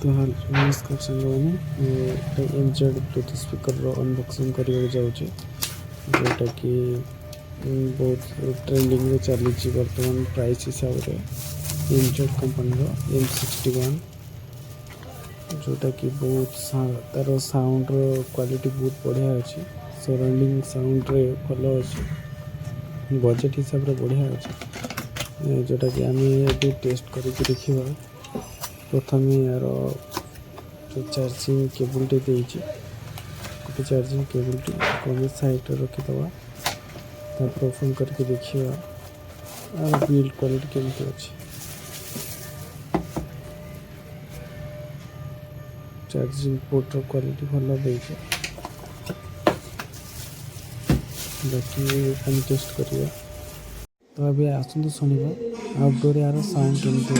तो हाल नमस्कार साଙ୍ଗମାନେ Mz Bluetooth speaker unboxing करने जाऊँगी जोटा कि बहुत ट्रेंडिंग में चली बर्तमान प्राइस हिसाब से एमजेड कंपनी M61 जोटा कि बहुत तार साउंड क्वालिटी बहुत बढ़िया अच्छी सराउंडिंग साउंड रे भल अच्छे बजेट हिसाब से बढ़िया अच्छे जोटा कि आम ये टेस्ट करके देखा प्रथम यार जो चार्जिंग केबुल टे गोटे चार्जिंग केबुल टी कम साइड रखीदे ओपन करके देखा यार बिल्ड क्वालिटी केमती अच्छे चार्जिंग पोर्टर क्वालिटी भल दे बाकी टेस्ट करिए तो अभी आसतु शुणा आउटडोर यार साउंड केमती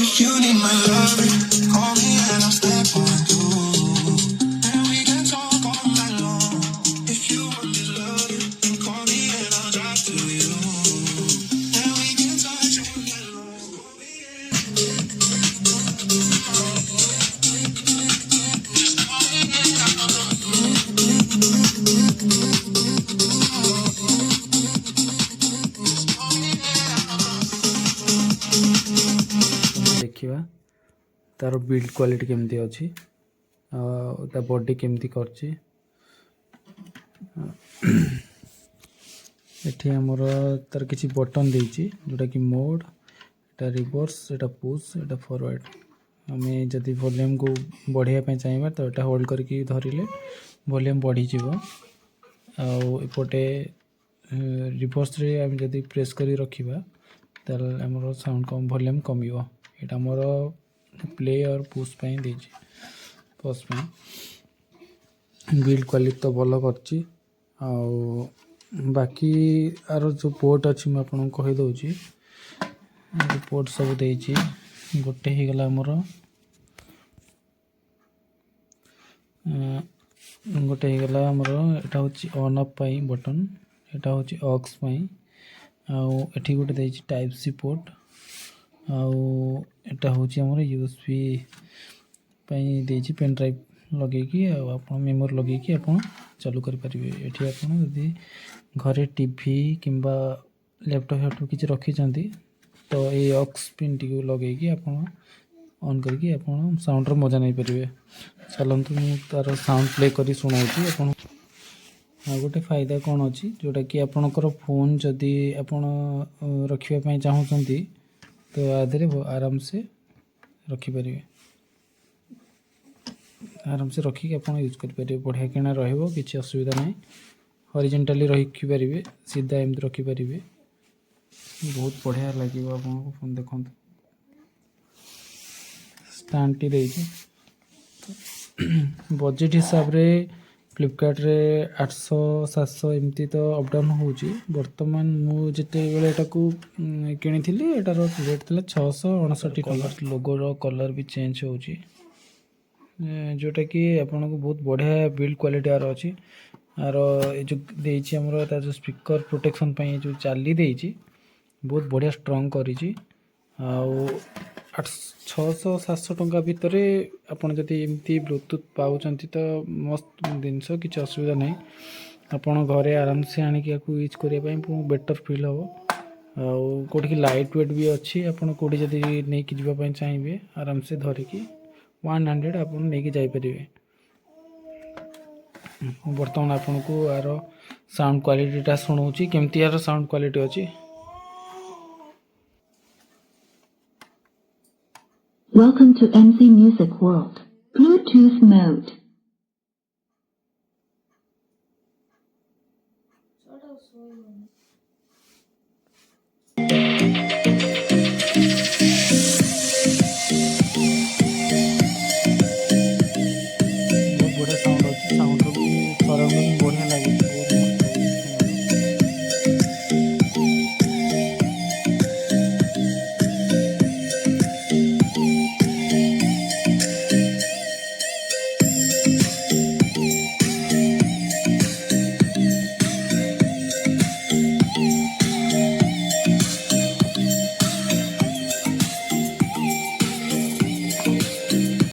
If you need my love, call me and I'll step on through. And we can talk all night long. If you want this love, then call me and I'll drive to you. And we can touch all night long. देखिए तार build quality केमती अच्छी ता body केमती करची एठी हमर तार किछि बटन देछि जोटा कि मोड एटा रिवर्स एटा पुश एटा फॉरवर्ड हमें जदि वॉल्यूम को बढ़िया पे चाहिए तो एटा होल्ड करके धरिले वॉल्यूम बढ़ी जीवो आ एपटे रिवर्स रे हम जदि प्रेस करी रखिबा तार हमर साउंड कम वॉल्यूम कमिवो एटा हमर प्ले और पुश पे दीजिए पुश पे बिल्ड क्वालिटी तो भल कर बाकी आर जो पोर्ट अच्छी मुझे आपको कहीदे पोर्ट सब देछि गोटे ही गला हमर गोटे ही गला हमर एटा होची ऑन ऑफ पाई बटन एटा होची ऑक्स पाई आउ एठी गोटे देछि टाइप सी पोर्ट आउ एटा होची हमर यूएसबी पाई देछि पेन ड्राइव लगे कि आप मेमोरी लगे कि आप चालू कर परिबे एठी आपण यदि घरे टीवी किंबा लैपटॉप किछि रखी चंती तो ये ऑक्स पिन टी लगे कि आप ऑन करके आप साउंड रो मजा नहीं परिबे चलंतु मु तार साउंड प्ले करी सुनाउची आपण गोटे फायदा कौन अच्छी जोटा कि आपणकर फोन जदि आपण रखिबा पई चाहउचंती तो आधे आराम से रखिपारे आराम से रखिक आप यूज करेंगे बढ़िया किना रहिबो किसी असुविधा नहीं हॉरिजॉन्टली रखिपारे सीधा एमती रखिपारे बहुत बढ़िया लगे आपको फोन देखो स्टैंड टी देछि बजेट हिसाब रे फ्लिपकार्ट रे 800-700 एमती तो अपडाउन होची वर्तमान मु जेते बेले एटा को किनी थिली एटार रेट थिला 659 कलर लोगो रो कलर भी चेंज होची जोटा कि आपन को बहुत बढ़िया बिल्ड क्वालिटी आर अछि आर ए जो देछि हमरो ता जो स्पीकर प्रोटेक्शन पई जो चाली देछि बहुत बढ़िया स्ट्रांग करिछि आ 600-700 टंका भितर आपन जदि एमती ब्लूटूथ पाउचंती तो मस्त जिनस किसी असुविधा नहीं आपन घरे आराम से आनिक यूज करने बेटर फील हम कौटी लाइट वेट भी अच्छी आपन कौटी जदि नहीं कि जावाई चाहिए आराम से धरिकी 100 आप नहीं जापरेंगे बर्तमान आपन को यार साउंड क्वालिटीटा शुणाऊँगी केमती यार साउंड क्वालिटी अच्छी Welcome to MC Music World. Bluetooth mode.